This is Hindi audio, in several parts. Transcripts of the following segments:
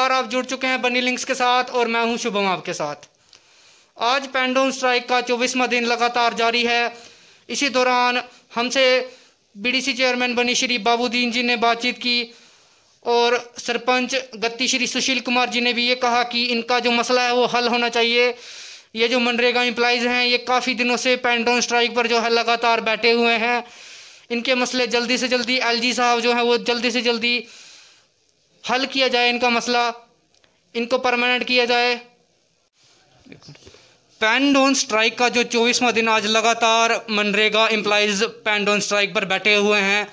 नमस्कार, आप जुड़ चुके हैं बनी लिंक्स के साथ और मैं हूं शुभम आपके साथ। आज पेन डाउन स्ट्राइक का 24वां दिन लगातार जारी है। इसी दौरान हमसे बीडीसी चेयरमैन बनी श्री बाबूदीन जी ने बातचीत की और सरपंच गत्ती श्री सुशील कुमार जी ने भी ये कहा कि इनका जो मसला है वो हल होना चाहिए। ये जो मनरेगा एम्प्लॉइज़ हैं ये काफ़ी दिनों से पेन डाउन स्ट्राइक पर जो है लगातार बैठे हुए हैं। इनके मसले जल्दी से जल्दी एलजी साहब जो हैं वो जल्दी से जल्दी हल किया जाए, इनका मसला इनको परमानेंट किया जाए। पेन डाउन स्ट्राइक का जो 24वां दिन आज लगातार मनरेगा एम्प्लॉइज़ पेन डाउन स्ट्राइक पर बैठे हुए हैं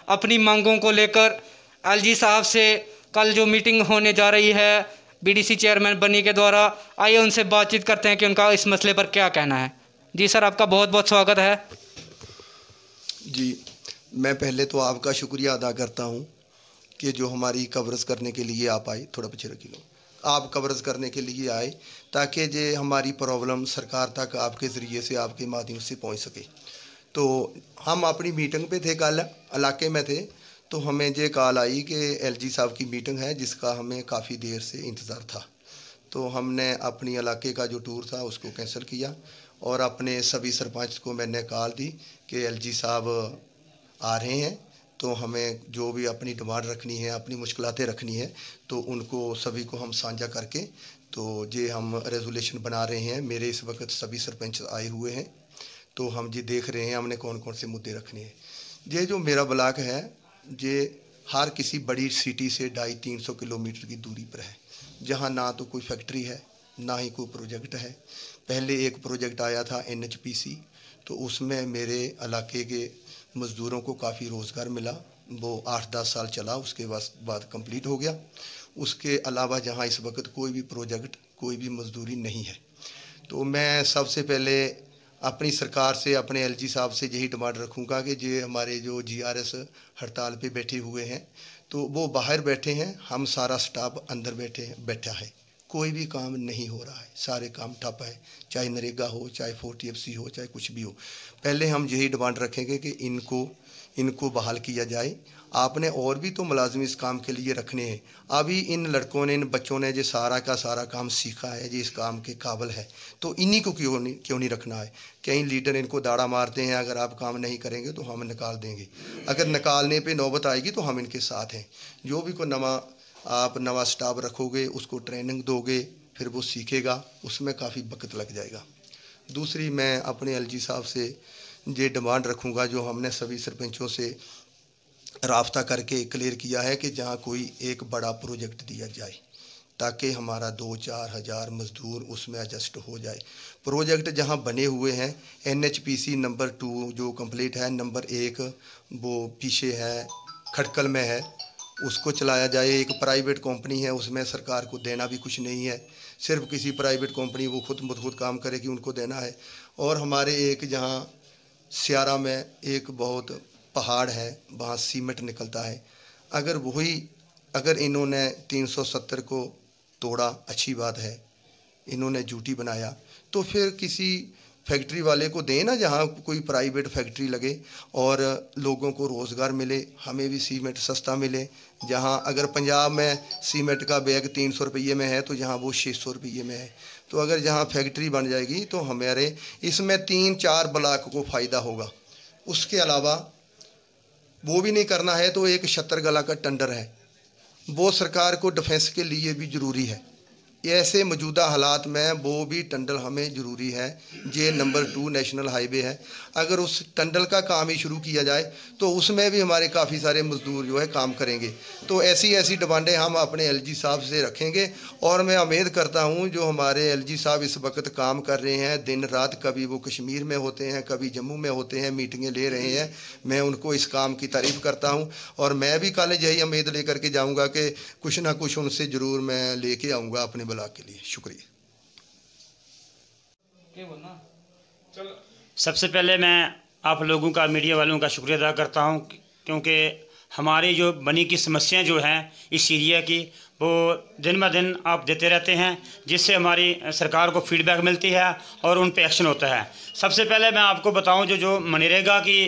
अपनी मांगों को लेकर। एलजी साहब से कल जो मीटिंग होने जा रही है बीडीसी चेयरमैन बनी के द्वारा, आइए उनसे बातचीत करते हैं कि उनका इस मसले पर क्या कहना है। जी सर, आपका बहुत बहुत स्वागत है। जी, मैं पहले तो आपका शुक्रिया अदा करता हूं कि जो हमारी कवरेज करने के लिए आप आए। थोड़ा पीछे रखी लो। आप कवरेज करने के लिए आए ताकि जे हमारी प्रॉब्लम सरकार तक आपके ज़रिए से, आपके माध्यम से पहुंच सके। तो हम अपनी मीटिंग पे थे, कल इलाके में थे, तो हमें ये कॉल आई कि एलजी साहब की मीटिंग है जिसका हमें काफ़ी देर से इंतज़ार था। तो हमने अपनी इलाके का जो टूर था उसको कैंसिल किया और अपने सभी सरपंच को मैंने कॉल दी कि एलजी साहब आ रहे हैं, तो हमें जो भी अपनी डिमांड रखनी है, अपनी मुश्किलातें रखनी है, तो उनको सभी को हम साझा करके तो ये हम रेजोल्यूशन बना रहे हैं। मेरे इस वक्त सभी सरपंच आए हुए हैं, तो हम ये देख रहे हैं हमने कौन कौन से मुद्दे रखने हैं। ये जो मेरा ब्लॉक है ये हर किसी बड़ी सिटी से 250-300 किलोमीटर की दूरी पर है, जहाँ ना तो कोई फैक्ट्री है ना ही कोई प्रोजेक्ट है। पहले एक प्रोजेक्ट आया था NHPC, तो उसमें मेरे इलाके के मज़दूरों को काफ़ी रोज़गार मिला। वो 8-10 साल चला, उसके बाद कंप्लीट हो गया। उसके अलावा जहाँ इस वक्त कोई भी प्रोजेक्ट, कोई भी मजदूरी नहीं है। तो मैं सबसे पहले अपनी सरकार से, अपने एलजी साहब से यही डिमांड रखूँगा कि ये हमारे जो GRS हड़ताल पे बैठे हुए हैं तो वो बाहर बैठे हैं, हम सारा स्टाफ अंदर बैठा है। कोई भी काम नहीं हो रहा है, सारे काम ठप है, चाहे नरेगा हो, चाहे 40FC हो, चाहे कुछ भी हो। पहले हम यही डिमांड रखेंगे कि इनको बहाल किया जाए। आपने और भी तो मुलाजिम इस काम के लिए रखने हैं। अभी इन लड़कों ने, इन बच्चों ने जो सारा का सारा काम सीखा है, जो इस काम के काबिल है, तो इन्हीं को क्यों नहीं रखना है। कई लीडर इनको दाड़ा मारते हैं, अगर आप काम नहीं करेंगे तो हम निकाल देंगे। अगर निकालने पे नौबत आएगी तो हम इनके साथ हैं। जो भी कोई आप नवा स्टाफ रखोगे, उसको ट्रेनिंग दोगे, फिर वो सीखेगा, उसमें काफ़ी वक्त लग जाएगा। दूसरी, मैं अपने एलजी साहब से ये डिमांड रखूँगा, जो हमने सभी सरपंचों से राब्ता करके क्लियर किया है कि जहाँ कोई एक बड़ा प्रोजेक्ट दिया जाए ताकि हमारा 2-4 हज़ार मज़दूर उसमें एडजस्ट हो जाए। प्रोजेक्ट जहाँ बने हुए हैं, NHPC नंबर 2 जो कंप्लीट है, नंबर 1 वो पीछे है, खटकल में है, उसको चलाया जाए। एक प्राइवेट कंपनी है, उसमें सरकार को देना भी कुछ नहीं है, सिर्फ किसी प्राइवेट कंपनी वो खुद काम करेगी, उनको देना है। और हमारे एक जहाँ स्यारा में एक बहुत पहाड़ है, वहाँ सीमेंट निकलता है। अगर इन्होंने 370 को तोड़ा, अच्छी बात है, इन्होंने ड्यूटी बनाया, तो फिर किसी फैक्ट्री वाले को दें ना, जहाँ कोई प्राइवेट फैक्ट्री लगे और लोगों को रोज़गार मिले, हमें भी सीमेंट सस्ता मिले। जहाँ अगर पंजाब में सीमेंट का बैग 300 रुपये में है तो यहाँ वो 600 रुपये में है। तो अगर जहाँ फैक्ट्री बन जाएगी तो हमारे इसमें 3-4 ब्लॉक को फ़ायदा होगा। उसके अलावा वो भी नहीं करना है तो एक छत्तरगला का टेंडर है, वो सरकार को डिफेंस के लिए भी ज़रूरी है। ऐसे मौजूदा हालात में वो भी टंडल हमें ज़रूरी है। ये नंबर 2 नेशनल हाईवे है, अगर उस टंडल का काम ही शुरू किया जाए तो उसमें भी हमारे काफ़ी सारे मजदूर जो है काम करेंगे। तो ऐसी डिमांडें हम अपने एलजी साहब से रखेंगे और मैं उम्मीद करता हूं जो हमारे एलजी साहब इस वक्त काम कर रहे हैं दिन रात, कभी वो कश्मीर में होते हैं, कभी जम्मू में होते हैं, मीटिंगें ले रहे हैं, मैं उनको इस काम की तारीफ़ करता हूँ। और मैं भी कल यही उम्मीद लेकर के जाऊँगा कि कुछ ना कुछ उनसे ज़रूर मैं लेके आऊँगा अपने ब्लॉक के लिए। शुक्रिया। सबसे पहले मैं आप लोगों का, मीडिया वालों का शुक्रिया अदा करता हूं, क्योंकि हमारी जो बनी की समस्याएं जो हैं इस एरिया की, वो दिन ब दिन आप देते रहते हैं, जिससे हमारी सरकार को फीडबैक मिलती है और उन पे एक्शन होता है। सबसे पहले मैं आपको बताऊं, जो मनरेगा की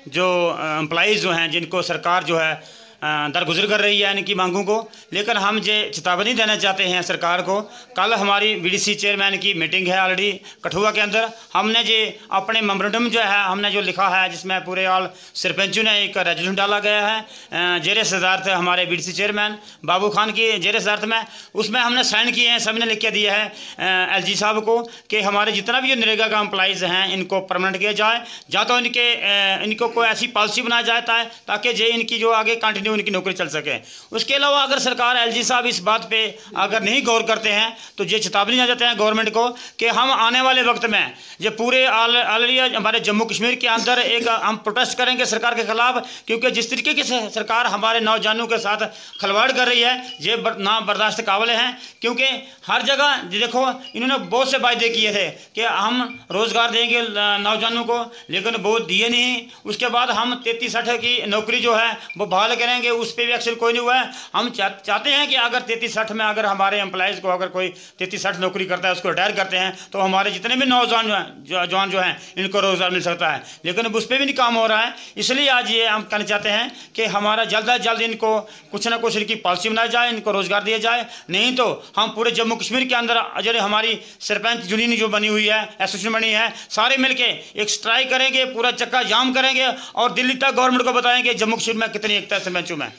जो एम्प्लॉइज़ जो हैं, जिनको सरकार जो है दरगुजर कर रही है इनकी मांगों को। लेकिन हम ये चेतावनी देना चाहते हैं सरकार को। कल हमारी बीडीसी चेयरमैन की मीटिंग है ऑलरेडी कठुआ के अंदर। हमने जो अपने मेमोरेंडम जो है हमने जो लिखा है, जिसमें पूरे ऑल सरपंचों ने एक रेजोल्यूशन डाला गया है जेर सदारत हमारे बीडीसी चेयरमैन बाबू खान की जेर सदारत में, उसमें हमने साइन किए हैं, सबने लिख के दिया है एलजी साहब को कि हमारे जितना भी जो नरेगा का एम्प्लॉइज़ हैं इनको परमानेंट किया जाए, या तो इनको कोई ऐसी पॉलिसी बनाया जाता है ताकि जे इनकी जो आगे कंटिन्यू इनकी नौकरी चल सके। उसके अलावा अगर सरकार एलजी साहब इस बात पे अगर नहीं गौर करते हैं तो ये चेतावनी आ जाते हैं गवर्नमेंट को कि हम आने वाले वक्त में ये पूरे ऑलरेडी हमारे जम्मू कश्मीर के अंदर एक हम प्रोटेस्ट करेंगे सरकार के खिलाफ, क्योंकि जिस तरीके की सरकार हमारे नौजवानों के साथ खिलवाड़ कर रही है ये ना बर्दाश्त काबिल हैं। क्योंकि हर जगह देखो इन्होंने बहुत से वायदे किए थे कि हम रोज़गार देंगे नौजवानों को, लेकिन वो दिए नहीं। उसके बाद हम 33-60 की नौकरी जो है वो बहाल करेंगे, उस पर भी एक्शन कोई नहीं हुआ है। हम चाहते हैं कि अगर 33-60 में अगर हमारे एम्प्लॉइज़ को अगर कोई 33-60 नौकरी करता है उसको रिटायर करते हैं तो हमारे जितने भी नौजवान जवान जो हैं इनको रोज़गार मिल सकता है, लेकिन उस पर भी नहीं काम हो रहा है। इसलिए आज ये हम कहना चाहते हैं कि हमारा जल्द अज जल्द इनको कुछ ना कुछ इनकी पॉलिसी बनाई जाए, इनको रोज़गार दिया जाए। नहीं तो हम पूरे जम्मू कश्मीर के अंदर जो हमारी सरपंच यूनियन जो बनी हुई है, एसोसिएशन बनी है, सारे मिलके एक स्ट्राइक करेंगे, पूरा चक्का जाम करेंगे और दिल्ली तक गवर्नमेंट को बताएंगे जम्मू कश्मीर में कितनी एकता है सरपंचों में।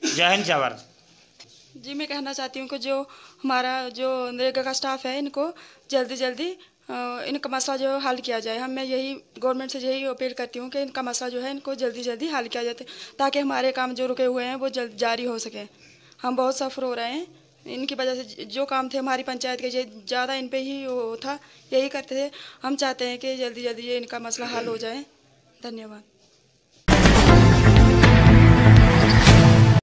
जय हिंद जय भारत। जी मैं कहना चाहती हूँ कि जो हमारा जो नरेगा का स्टाफ है इनको जल्दी जल्दी इनका मसला जो हल किया जाए। मैं यही गवर्नमेंट से यही अपील करती हूँ कि इनका मसला जो है इनको जल्दी जल्दी हल किया जाए ताकि हमारे काम जो रुके हुए हैं वो जल्द जारी हो सके। हम बहुत सफ़र हो रहे हैं इनकी वजह से। जो काम थे हमारी पंचायत के ज़्यादा इन पे ही वो था, यही करते थे। हम चाहते हैं कि जल्दी जल्दी ये इनका मसला हल हो जाए। धन्यवाद।